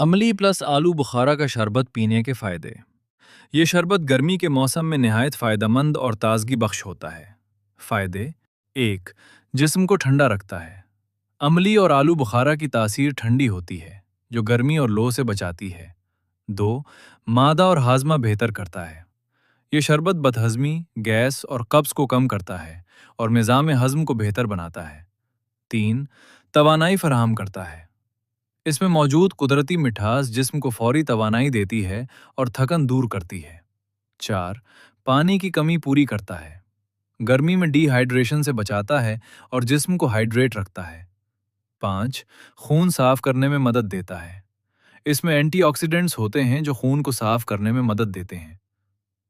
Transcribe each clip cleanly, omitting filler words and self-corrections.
عملی پلس آلو بخارا کا شربت پینے کے فائدے۔ یہ شربت گرمی کے موسم میں نہایت فائدہ مند اور تازگی بخش ہوتا ہے۔ فائدے: 1. جسم کو ٹھنڈا رکھتا ہے۔ عملی اور آلو بخارا کی تاثیر ٹھنڈی ہوتی ہے جو گرمی اور لو سے بچاتی ہے۔ 2. معدہ اور ہاضمہ بہتر کرتا ہے۔ یہ شربت بدہضمی، گیس اور قبض کو کم کرتا ہے اور نظام ہضم کو بہتر بناتا ہے۔ 3. توانائی فراہم کرتا ہے۔ اس میں موجود قدرتی مٹھاس جسم کو فوری توانائی دیتی ہے اور تھکن دور کرتی ہے۔ 4. پانی کی کمی پوری کرتا ہے۔ گرمی میں ڈی ہائیڈریشن سے بچاتا ہے اور جسم کو ہائیڈریٹ رکھتا ہے۔ 5. خون صاف کرنے میں مدد دیتا ہے۔ اس میں اینٹی آکسیڈنٹس ہوتے ہیں جو خون کو صاف کرنے میں مدد دیتے ہیں۔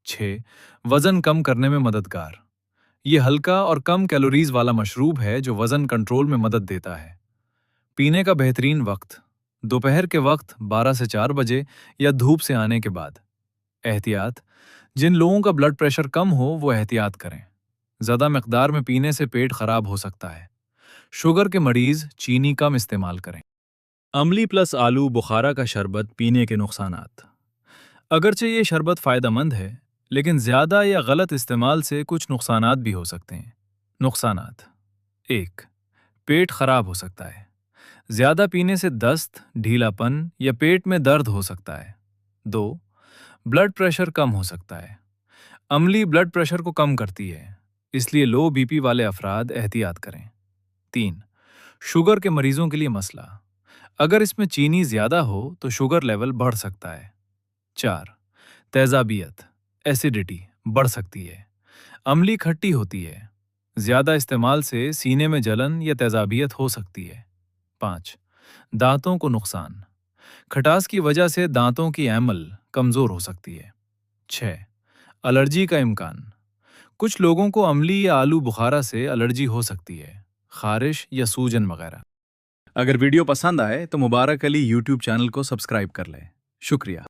6. وزن کم کرنے میں مددگار۔ یہ ہلکا اور کم کیلوریز والا مشروب ہے جو وزن کنٹرول میں مدد دیتا ہے۔ پینے کا بہترین وقت: دوپہر کے وقت 12 سے 4 بجے یا دھوپ سے آنے کے بعد۔ احتیاط: جن لوگوں کا بلڈ پریشر کم ہو وہ احتیاط کریں۔ زیادہ مقدار میں پینے سے پیٹ خراب ہو سکتا ہے۔ شوگر کے مریض چینی کم استعمال کریں۔ عملی پلس آلو بخارا کا شربت پینے کے نقصانات۔ اگرچہ یہ شربت فائدہ مند ہے، لیکن زیادہ یا غلط استعمال سے کچھ نقصانات بھی ہو سکتے ہیں۔ نقصانات: 1. پیٹ خراب ہو سکتا ہے۔ زیادہ پینے سے دست، ڈھیلا پن یا پیٹ میں درد ہو سکتا ہے۔ 2. بلڈ پریشر کم ہو سکتا ہے۔ عملی بلڈ پریشر کو کم کرتی ہے، اس لیے لو بی پی والے افراد احتیاط کریں۔ 3. شوگر کے مریضوں کے لیے مسئلہ: اگر اس میں چینی زیادہ ہو تو شوگر لیول بڑھ سکتا ہے۔ 4. تیزابیت، ایسیڈیٹی بڑھ سکتی ہے۔ عملی کھٹی ہوتی ہے۔ زیادہ استعمال سے سینے میں جلن یا تیزابیت ہو سکتی ہے۔ 5. دانتوں کو نقصان: کھٹاس کی وجہ سے دانتوں کی اینمل کمزور ہو سکتی ہے۔ 6. الرجی کا امکان: کچھ لوگوں کو عملی یا آلو بخارا سے الرجی ہو سکتی ہے، خارش یا سوجن وغیرہ۔ اگر ویڈیو پسند آئے تو مبارک علی یوٹیوب چینل کو سبسکرائب کر لیں۔ شکریہ۔